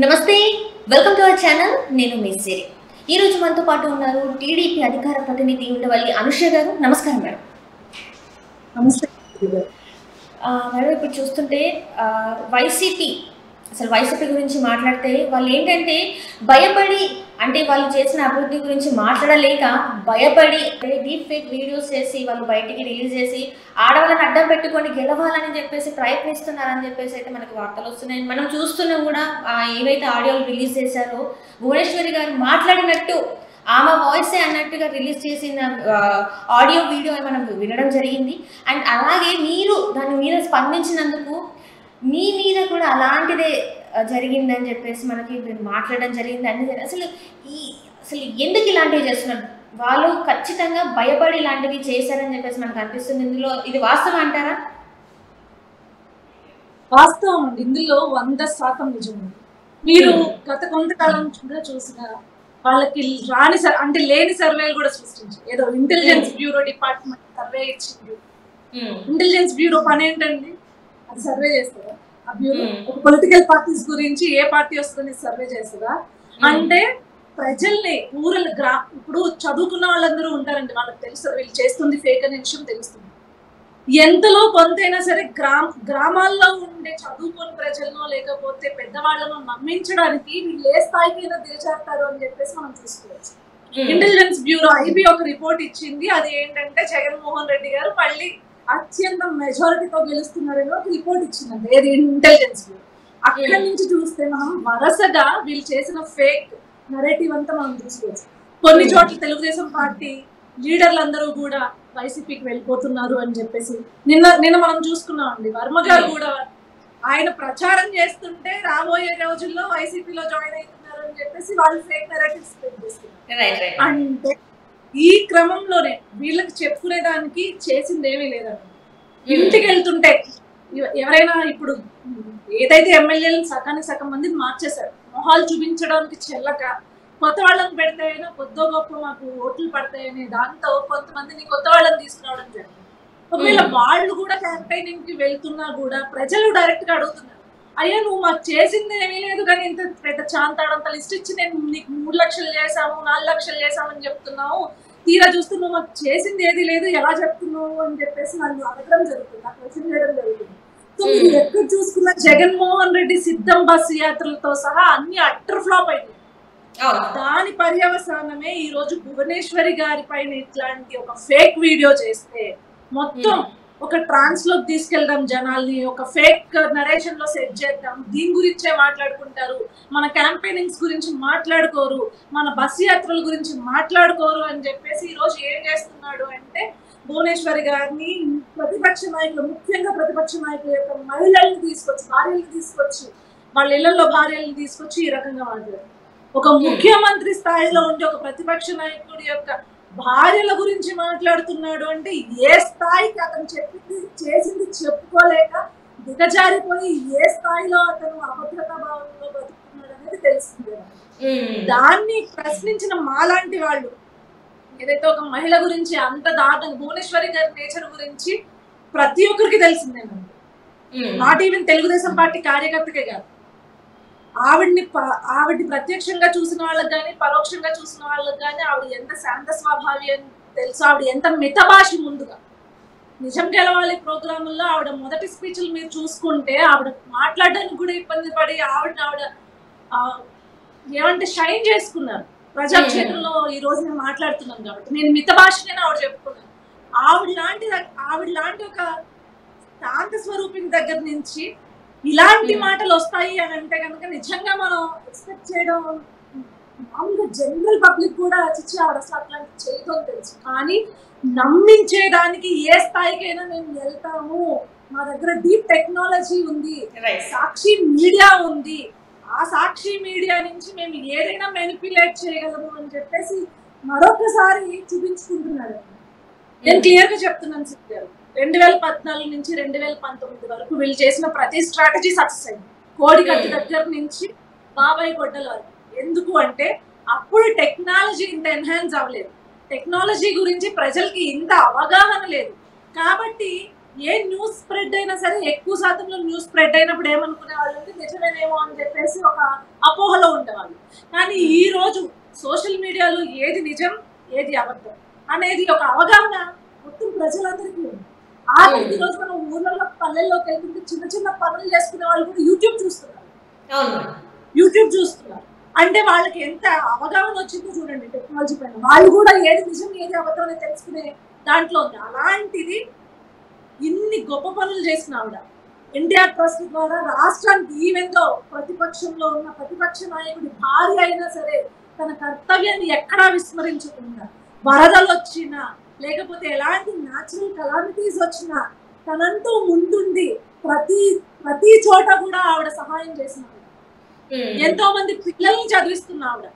నమస్తే, welcome to our channel. నేను మిస్సిరి. ఈ రోజు మనతో పాటు ఉన్నారు టీడీపీ అధికార ప్రతినిధి ఉండవల్లి అనుష గారు. నమస్కారం మేడం. నమస్తే మేడం, ఇప్పుడు చూస్తుంటే వైసీపీ గురించి మాట్లాడితే వాళ్ళు ఏంటంటే భయపడి, అంటే వాళ్ళు చేసిన అభివృద్ధి గురించి మాట్లాడలేక భయపడి డీప్ ఫేక్ వీడియోస్ చేసి వాళ్ళు బయటికి రిలీజ్ చేసి ఆడవాళ్ళని అడ్డం పెట్టుకొని గెలవాలని చెప్పేసి ప్రయత్నిస్తున్నారని చెప్పేసి అయితే మనకి వార్తలు వస్తున్నాయి. మనం చూస్తున్నాం కూడా. ఏవైతే ఆడియోలు రిలీజ్ చేశారో భువనేశ్వరి గారు మాట్లాడినట్టు ఆమె వాయిసే అన్నట్టుగా రిలీజ్ చేసిన ఆడియో వీడియో మనం వినడం జరిగింది. అండ్ అలాగే మీరు దాని మీద స్పందించినందుకు మీ మీద కూడా అలాంటిదే జరిగిందని చెప్పేసి మనకి మాట్లాడడం జరిగింది. అన్ని అసలు ఎందుకు ఇలాంటివి చేస్తున్నారు? వాళ్ళు ఖచ్చితంగా భయపడి ఇలాంటివి చేశారని చెప్పేసి మనకు అనిపిస్తుంది. ఇందులో ఇది వాస్తవం అంటారా? వాస్తవం అండి. ఇందులో 100% నిజం. మీరు గత కొంతకాలంగా చూసిన వాళ్ళకి అంటే లేని సర్వేలు కూడా సృష్టించి ఏదో ఇంటెలిజెన్స్ బ్యూరో డిపార్ట్మెంట్ సర్వే ఇచ్చింది. ఇంటెలిజెన్స్ బ్యూరో పని ఏంటండి? అది సర్వే చేస్తారా? ఆ బ్యూరో ఒక పొలిటికల్ పార్టీస్ గురించి ఏ పార్టీ వస్తుందని సర్వే చేస్తారా? అంటే ప్రజల్ని ఇప్పుడు చదువుకున్న వాళ్ళందరూ ఉంటారండి, వాళ్ళకి తెలుసు వీళ్ళు చేస్తుంది ఫేక్ అనే విషయం తెలుస్తుంది. ఎంతలో కొంతైనా సరే గ్రామాల్లో ఉండే చదువుకుని ప్రజలను లేకపోతే పెద్దవాళ్ళను నమ్మించడానికి వీళ్ళు ఏ స్థాయికి అయినా దిగజారుతారు అని చెప్పేసి మనం చూసుకోవచ్చు. ఇంటెలిజెన్స్ బ్యూరో ఐబీ ఒక రిపోర్ట్ ఇచ్చింది. అది ఏంటంటే జగన్మోహన్ రెడ్డి గారు మళ్ళీ అత్యంత మెజారిటీతో గెలుస్తున్నారని ఒక రిపోర్ట్ ఇచ్చిందండి. ఏది ఇంటెలిజెన్స్ బ్యూరో. అక్కడి నుంచి చూస్తే మనం వరుసగా వీళ్ళు చేసిన ఫేక్ నరేటివ్ అంతా మనం చూసుకోవచ్చు. కొన్ని చోట్ల తెలుగుదేశం పార్టీ లీడర్లందరూ కూడా వైసీపీకి వెళ్ళిపోతున్నారు అని చెప్పేసి నిన్న మనం చూసుకున్నాం అండి. వర్మ గారు కూడా ఆయన ప్రచారం చేస్తుంటే రాబోయే రోజుల్లో వైసీపీలో జాయిన్ అవుతున్నారు అని చెప్పేసి వాళ్ళు ఫేక్ నరేటివ్స్ స్ప్రెడ్ చేస్తున్నారు. అంటే ఈ క్రమంలోనే వీళ్ళకి చెప్పుకునేదానికి చేసింది ఏమీ లేదండి. ఇంటికి వెళ్తుంటే ఎవరైనా ఇప్పుడు ఏదైతే ఎమ్మెల్యేలను సగానికి సగం మందిని మార్చేశారు, మొహాలు చూపించడానికి చెల్లక కొత్త వాళ్ళని పెడితే అయినా కొద్దో గొప్ప మాకు ఓట్లు పడతాయనే దాంతో కొంతమందిని కొత్త వాళ్ళని తీసుకురావడం జరిగింది. ఒకవేళ వాళ్ళు కూడా క్యాంపెయినింగ్ కి వెళ్తున్నా కూడా ప్రజలు డైరెక్ట్ గా అడుగుతున్నారు, అయ్యా నువ్వు మాకు చేసింది ఏమీ లేదు కానీ ఇంత పెద్ద చాంతాడంత లిస్ట్ ఇచ్చి నేను నీకు 3 లక్షలు చేసాము 4 లక్షలు చేసామని చెప్తున్నావు, తీరా చూస్తూ నువ్వు మాకు చేసింది ఏది లేదు ఎలా చెప్తున్నావు అని చెప్పేసి నన్ను అడగడం జరుగుతుంది, నాకు క్వశ్చన్ చేయడం జరుగుతుంది. సో మీరు ఎక్కడ చూసుకున్న జగన్మోహన్ రెడ్డి సిద్ధం బస్సు యాత్రలతో సహా అన్ని అట్టర్ ఫ్లాప్ అయినాయి. దాని పర్యవసానమే ఈ రోజు భువనేశ్వరి గారి పైన ఇట్లాంటి ఒక ఫేక్ వీడియో చేస్తే మొత్తం ఒక ట్రాన్స్ లోకి తీసుకెళ్దాం జనాల్ని, ఒక ఫేక్ నరేషన్ లో సెట్ చేద్దాం, దీని గురించే మాట్లాడుకుంటారు, మన క్యాంపెయినింగ్స్ గురించి మాట్లాడుకోరు, మన బస్సు యాత్రల గురించి మాట్లాడుకోరు అని చెప్పేసి ఈ రోజు ఏం చేస్తున్నాడు అంటే భువనేశ్వరి గారిని ప్రతిపక్ష నాయకులు, ముఖ్యంగా ప్రతిపక్ష నాయకుల యొక్క మహిళల్ని తీసుకొచ్చి భార్యల్ని తీసుకొచ్చి వాళ్ళ ఇళ్లలో భార్యల్ని తీసుకొచ్చి ఈ రకంగా మాట్లాడారు. ఒక ముఖ్యమంత్రి స్థాయిలో ఉండి ఒక ప్రతిపక్ష నాయకుడి యొక్క భార్యల గురించి మాట్లాడుతున్నాడు అంటే ఏ స్థాయికి అతను చెప్పింది చేసింది చెప్పుకోలేక దిగజారిపోయి ఏ స్థాయిలో అతను అభద్రతా భావంలో బతుకుతున్నాడు అనేది తెలుస్తుంది. దాన్ని ప్రశ్నించిన మాలాంటి వాళ్ళు ఏదైతే ఒక మహిళ గురించి అంత దారుణంగా భువనేశ్వరి గారి నేచర్ గురించి ప్రతి ఒక్కరికి తెలిసిందేనండి. నాట్ ఈవెన్ తెలుగుదేశం పార్టీ కార్యకర్తకే కాదు, ఆవిడ్ని ప్రత్యక్షంగా చూసిన వాళ్ళకి కానీ పరోక్షంగా చూసిన వాళ్ళకి కానీ ఆవిడ ఎంత శాంత స్వభావి అని తెలుసు, ఆవిడ ఎంత మితభాషి. ముందుగా నిజం గెలవాలి ప్రోగ్రాముల్లో ఆవిడ మొదటి స్పీచ్లు మీరు చూసుకుంటే ఆవిడ మాట్లాడడానికి కూడా ఇబ్బంది పడి ఆవిడ ఏమంటే షైన్ చేసుకున్నారు. ప్రజాక్షేత్రంలో ఈ రోజు నేను మాట్లాడుతున్నాను కాబట్టి నేను మితభాషనే ఆవిడ చెప్పుకున్నాను. ఆవిడ లాంటి ఒక శాంత స్వరూపిణి దగ్గర నుంచి ఇలాంటి మాటలు వస్తాయి అని అంటే కనుక నిజంగా మనం ఎక్స్పెక్ట్ చేయడం మామూలుగా జనరల్ పబ్లిక్ కూడా చిచ్చి ఆవిడ అసలు అట్లాంటి చేయడం తెలుసు. కానీ నమ్మించేదానికి ఏ స్థాయికైనా మేము వెళ్తాము, మా దగ్గర డీప్ టెక్నాలజీ ఉంది, సాక్షి మీడియా ఉంది, ఆ సాక్షి మీడియా నుంచి మేము ఏదైనా మెనిపులేట్ చేయగలము అని చెప్పేసి మరొకసారి చూపించుకుంటున్నాడు. నేను క్లియర్ గా చెప్తున్నాను సిద్ధు గారు, 2014 నుంచి 2019 వరకు వీళ్ళు చేసిన ప్రతి స్ట్రాటజీ సక్సెస్ అయింది. కోడికత్తి దగ్గర నుంచి బాబాయ్ గొడ్డల వరకు. ఎందుకు అంటే అప్పుడు టెక్నాలజీ ఇంత ఎన్హాన్స్ అవ్వలేదు, టెక్నాలజీ గురించి ప్రజలకి ఇంత అవగాహన లేదు. కాబట్టి ఏ న్యూస్ స్ప్రెడ్ అయినా సరే ఎక్కువ శాతంలో న్యూస్ స్ప్రెడ్ అయినప్పుడు ఏమనుకునే వాళ్ళు అంటే నిజమేనేమో అని చెప్పేసి ఒక అపోహలో ఉండేవాళ్ళు. కానీ ఈ రోజు సోషల్ మీడియాలో ఏది నిజం ఏది అబద్ధం అనేది ఒక అవగాహన మొత్తం ప్రజలందరికీ ఉంది. ఈ రోజు మనం ఊర్లలో పల్లెల్లోకి వెళ్తుంటే చిన్న చిన్న పనులు చేసుకునే వాళ్ళు కూడా యూట్యూబ్ చూస్తున్నారు. అంటే వాళ్ళకి ఎంత అవగాహన వచ్చిందో చూడండి టెక్నాలజీ పైన. వాళ్ళు కూడా ఏది నిజం ఏది అబద్ధం అని తెలుసుకునే దాంట్లో ఉంది. అలాంటిది ఇన్ని గొప్ప పనులు చేసిన ఆవిడ ఎన్టీఆర్ ట్రస్ట్ ద్వారా రాష్ట్రానికి ఈవెంతో ప్రతిపక్షంలో ఉన్న ప్రతిపక్ష నాయకుడి భార్య అయినా సరే తన కర్తవ్యాన్ని ఎక్కడా విస్మరించకుండా, వరదలు వచ్చినా లేకపోతే ఎలాంటి న్యాచురల్ కలామిటీస్ వచ్చినా తనంటూ ముందుండి ప్రతి చోట కూడా ఆవిడ సహాయం చేసిన ఎంతో మంది పిల్లల్ని చదివిస్తున్న ఆవిడ.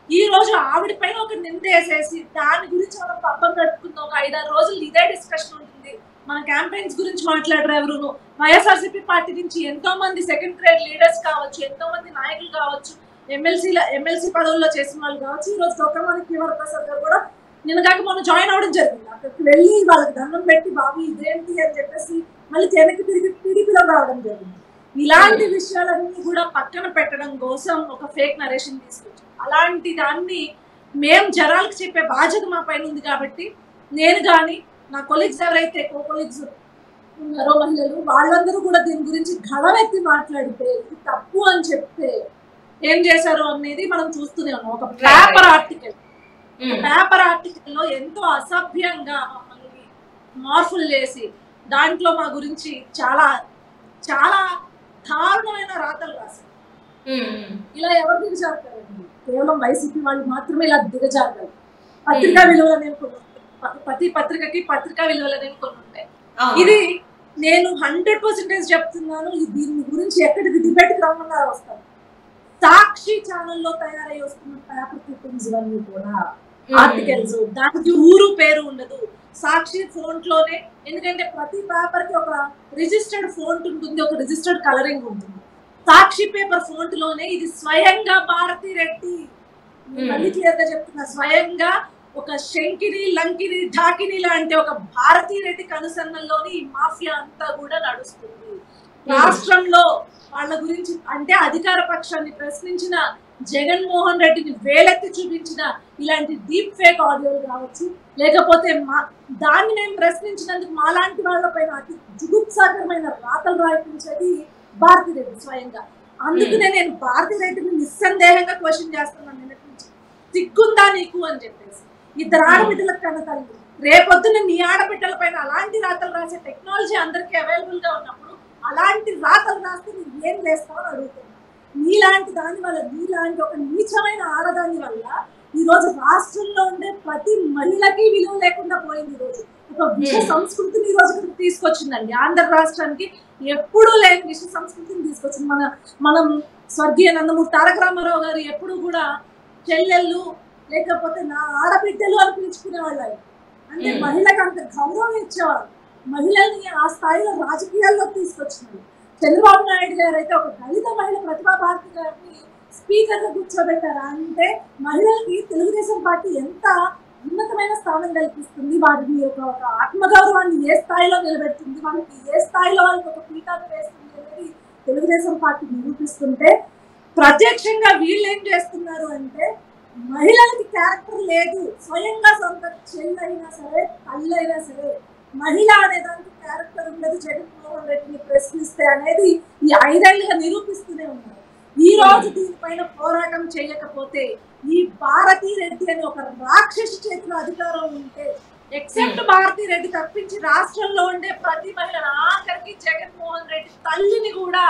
ఈ రోజు ఆవిడ పైన ఒక నింద వేసేసి దాని గురించి మనం పబ్బం కట్టుకుందాం. ఒక 5-6 రోజులు ఇదే డిస్కషన్ ఉంటుంది. మన క్యాంపెయిన్స్ గురించి మాట్లాడరు ఎవరు. వైఎస్ఆర్సీపీ పార్టీ నుంచి ఎంతో మంది సెకండ్ గ్రేడ్ లీడర్స్ కావచ్చు, ఎంతో మంది నాయకులు కావచ్చు, ఎమ్మెల్సీ పదవుల్లో చేసిన వాళ్ళు కావచ్చు. ఈ రోజు డొక్కమని కివర్ ప్రసాద్ గారు కూడా నిన్నగాక మొన్న జాయిన్ అవ్వడం జరిగింది. అక్కడికి వెళ్ళి వాళ్ళకి దండం పెట్టి బాబు ఇదేంటి అని చెప్పేసి మళ్ళీ వెనక్కి తిరిగి టీడీపీలో రావడం జరిగింది. ఇలాంటి విషయాలన్నీ కూడా పక్కన పెట్టడం కోసం ఒక ఫేక్ నరేషన్ తీసుకొచ్చాం. అలాంటి దాన్ని మేము జనాలకు చెప్పే బాధ్యత మా పైన ఉంది. కాబట్టి నేను కానీ నా కొలీగ్స్ ఎవరైతే కొలీగ్స్ ఉన్నారో మహిళలు వాళ్ళందరూ కూడా దీని గురించి గళమెత్తి మాట్లాడితే ఇది తప్పు అని చెప్తే ఏం చేశారు అనేది మనం చూస్తూనే ఉన్నాం. ఒక పేపర్ ఆర్టికల్లో ఎంతో అసభ్యంగా మమ్మల్ని మార్పులు చేసి దాంట్లో మా గురించి చాలా చాలా దారుణమైన రాతలు రాశారు. ఇలా ఎవరు దిగజారుతారండి? కేవలం వైసీపీ వాళ్ళు మాత్రమే ఇలా దిగజారుతారు. పత్రికా విలువలు అనేవి కొన్ని ఉంటాయి. ప్రతి పత్రికకి పత్రికా విలువలు అనేవి కొన్ని ఉంటాయి. ఇది నేను 100% చెప్తున్నాను. దీని గురించి ఎక్కడికి డిబేట్కి రమ్మన్నారో వస్తాను. సాక్షి ఛానల్లో తయారై వస్తున్న పేపర్ క్లిప్పింగ్స్ ఇవన్నీ కూడా ఆర్టికల్స్, దానికి ఊరు పేరు ఉండదు. సాక్షి ఫోంట్ లోనే, ఎందుకంటే ప్రతి పేపర్ కి ఒక రిజిస్టర్డ్ ఫోంట్ ఉంటుంది, ఒక రిజిస్టర్డ్ కలరింగ్ ఉంటుంది. సాక్షి పేపర్ ఫోంట్ లోనే ఇది స్వయంగా భారతి రెడ్డి, మళ్ళీ క్లియర్ గా చెప్తున్నా, స్వయంగా ఒక శంకిని లంకిని ఢాకిని లాంటి ఒక భారతీ రెడ్డి కనుసన్నల్లోని ఈ మాఫియా అంతా కూడా నడుస్తుంది. రాష్ట్రంలో వాళ్ళ గురించి అంటే అధికార పక్షాన్ని ప్రశ్నించిన జగన్మోహన్ రెడ్డిని వేలెత్తి చూపించిన ఇలాంటి డీప్ ఫేక్ ఆడియోలు కావచ్చు, లేకపోతే దాన్ని మేము ప్రశ్నించినందుకు మాలాంటి వాళ్ళపైన అతి జుగుప్సాకరమైన రాతలు రాయించేది భారతీ రెడ్డి స్వయంగా. అందుకనే నేను భారతీ రెడ్డిని నిస్సందేహంగా క్వశ్చన్ చేస్తున్నాను నిన్నటి నుంచి. సిగ్గుందా నీకు అని చెప్పేసి. ఇద్దరు ఆడబిడ్డలకు కన్న తల్లి, రేపొద్దున నీ ఆడబిడ్డల పైన అలాంటి రాతలు రాసే టెక్నాలజీ అందరికీ అవైలబుల్ గా ఉన్నప్పుడు అలాంటి రాతలు రాస్తే నువ్వు ఏం చేస్తావు అని అడుగుతున్నాను. నీలాంటి దాని వల్ల, నీలాంటి ఒక నీచమైన ఆడదాని వల్ల ఈ రోజు రాష్ట్రంలో ఉండే ప్రతి మహిళకి విలువ లేకుండా పోయింది. ఈ రోజు ఒక విష సంస్కృతిని ఈ రోజు తీసుకొచ్చిందండి. ఆంధ్ర రాష్ట్రానికి ఎప్పుడూ లేని విష సంస్కృతిని తీసుకొచ్చింది. మనం స్వర్గీయ నందమూరి తారక రామారావు గారు ఎప్పుడు కూడా చెల్లెళ్ళు లేకపోతే నా ఆడబిడ్డలు అని పిలుచుకునేవాళ్ళు. అంటే మహిళకు అంత గౌరవం ఇచ్చేవారు. మహిళల్ని ఆ స్థాయిలో రాజకీయాల్లో తీసుకొచ్చినారు. చంద్రబాబు నాయుడు గారు అయితే ఒక దళిత మహిళ ప్రతిభా భారతి గారిని స్పీకర్ గా కూర్చోబెట్టారు. అంటే మహిళలకి తెలుగుదేశం పార్టీ ఎంత ఉన్నతమైన స్థానం కల్పిస్తుంది, వారిని ఒక ఆత్మగౌరవాన్ని ఏ స్థాయిలో నిలబెడుతుంది, వాళ్ళకి ఏ స్థాయిలో వాళ్ళకి ఒక పీఠాన్ని వేస్తుంది అనేది తెలుగుదేశం పార్టీ నిరూపిస్తుంటే, ప్రత్యక్షంగా వీళ్ళు ఏం చేస్తున్నారు అంటే మహిళలకి క్యారెక్టర్ లేదు. స్వయంగా సొంత చెల్లైనా సరే తల్లైనా సరే మహిళ అనే దానికి క్యారెక్టర్ ఉండదు. జగన్మోహన్ రెడ్డిని ప్రశ్నిస్తే అనేది ఈ 5 ఏళ్లుగా నిరూపిస్తూనే ఉన్నారు. ఈ రోజు దీనిపైన పోరాటం చేయకపోతే ఈ భారతీ రెడ్డి అని ఒక రాక్షసి చేతిలో అధికారం ఉంటే, ఎక్సెప్ట్ భారతీ రెడ్డి తప్పించి రాష్ట్రంలో ఉండే ప్రతి మహిళ, ఆఖరికి జగన్మోహన్ రెడ్డి తల్లిని కూడా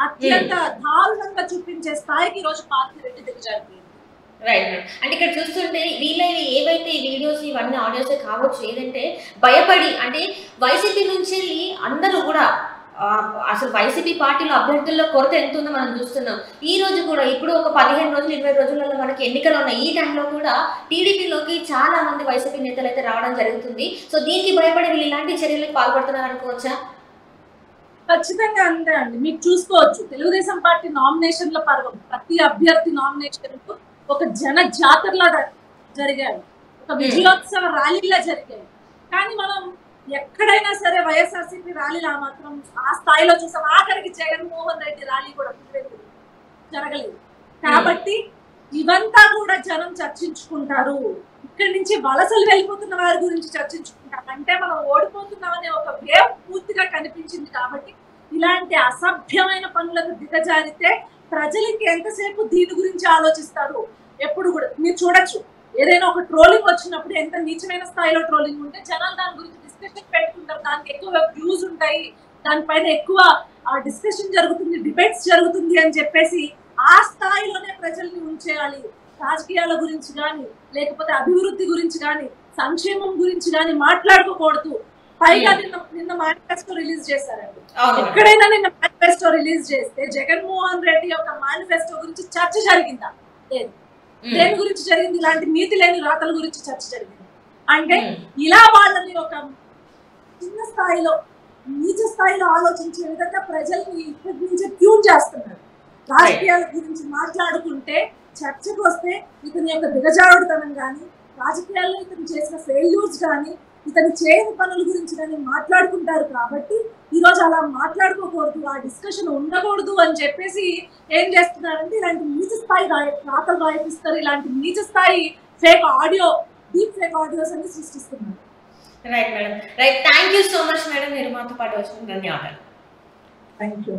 అత్యంత దారుణంగా చూపించే స్థాయికి ఈ రోజు భారతీ రెడ్డి దిగజారిపోయింది. రైట్. అంటే ఇక్కడ చూస్తుంటే వీళ్ళవి ఏవైతే వీడియోస్ ఇవన్నీ ఆడియోస్ కావచ్చు, ఏదంటే భయపడి, అంటే వైసీపీ నుంచి అందరూ కూడా అసలు వైసీపీ పార్టీలో అభ్యర్థుల్లో కొరత ఎంత ఉందో మనం చూస్తున్నాం. ఈ రోజు కూడా ఇప్పుడు ఒక 15 రోజులు 20 రోజులలో మనకి ఎన్నికలు ఉన్నాయి. ఈ టైంలో కూడా టీడీపీలోకి చాలా మంది వైసీపీ నేతలు అయితే రావడం జరుగుతుంది. సో దీనికి భయపడి వీళ్ళు ఇలాంటి చర్యలకు పాల్పడుతున్నారు అనుకోవచ్చా? ఖచ్చితంగా అంతే అండి. మీకు చూసుకోవచ్చు, తెలుగుదేశం పార్టీ నామినేషన్ల పర్వం, ప్రతి అభ్యర్థి నామినేషన్ ఒక జన జాతరలా జరిగాయి, ఒక విజయోత్సవ ర్యాలీలా జరిగాయి. కానీ మనం ఎక్కడైనా సరే వైఎస్ఆర్సీపీ ర్యాలీలు ఆ మాత్రం ఆ స్థాయిలో చూసాం. ఆఖరికి జగన్మోహన్ రెడ్డి ర్యాలీ కూడా జరగలేదు. కాబట్టి ఇవంతా కూడా జనం చర్చించుకుంటారు. ఇక్కడి నుంచి వలసలు వెళ్ళిపోతున్న వారి గురించి చర్చించుకుంటారు. అంటే మనం ఓడిపోతున్నామనే ఒక వేవ్ పూర్తిగా కనిపించింది. కాబట్టి ఇలాంటి అసభ్యమైన పనులకు దిగజారితే ప్రజలకి ఎంతసేపు దీని గురించి ఆలోచిస్తారు. ఎప్పుడు కూడా మీరు చూడొచ్చు, ఏదైనా ఒక ట్రోలింగ్ వచ్చినప్పుడు ఎంత నీచమైన స్థాయిలో ట్రోలింగ్ ఉంటే జనాలు దాని గురించి డిస్కషన్ పెట్టుకుంటారు. దానికి ఎక్కువ వ్యూస్ ఉంటాయి, దానిపైన ఎక్కువ డిస్కషన్ జరుగుతుంది, డిబేట్స్ జరుగుతుంది అని చెప్పేసి ఆ స్థాయిలోనే ప్రజల్ని ఉంచేయాలి. రాజకీయాల గురించి కానీ, లేకపోతే అభివృద్ధి గురించి కానీ, సంక్షేమం గురించి కానీ మాట్లాడుకోకూడదు. పైగా నిన్న మేనిఫెస్టో రిలీజ్ చేశారండి. ఎక్కడైనా నిన్న మేనిఫెస్టో రిలీజ్ చేస్తే జగన్మోహన్ రెడ్డి యొక్క మేనిఫెస్టో గురించి చర్చ జరిగిందా? లేదు. దేని గురించి జరిగింది? ఇలాంటి నీతి లేని రాతల గురించి చర్చ జరిగింది. అంటే ఇలా వాళ్ళని ఒక చిన్న స్థాయిలో, నీచ స్థాయిలో ఆలోచించే విధంగా ప్రజల్ని ఇప్పటి నుంచే ట్యూన్ చేస్తున్నారు. రాజకీయాల గురించి మాట్లాడుకుంటే చర్చకు వస్తే ఇతని యొక్క దిగజారుడుతనం కానీ, రాజకీయాల్లో ఇతను చేసిన ఫెయిల్యూర్స్ కానీ, ఇతను చేయని పనుల గురించి కానీ మాట్లాడుకుంటారు. కాబట్టి ఈరోజు అలా మాట్లాడుకోకూడదు, ఆ డిస్కషన్ ఉండకూడదు అని చెప్పేసి ఏం చేస్తున్నారంటే ఇలాంటి నీచ స్థాయి రాతలు రాయిపిస్తారు. ఇలాంటి నీచ స్థాయి fake audio, deep fake audios అన్ని సృష్టిస్తున్నారు. Right madam, right. Thank you so much madam, మీరు మాతో పాటు వచ్చిన ధన్యవాదాలు. Thank you.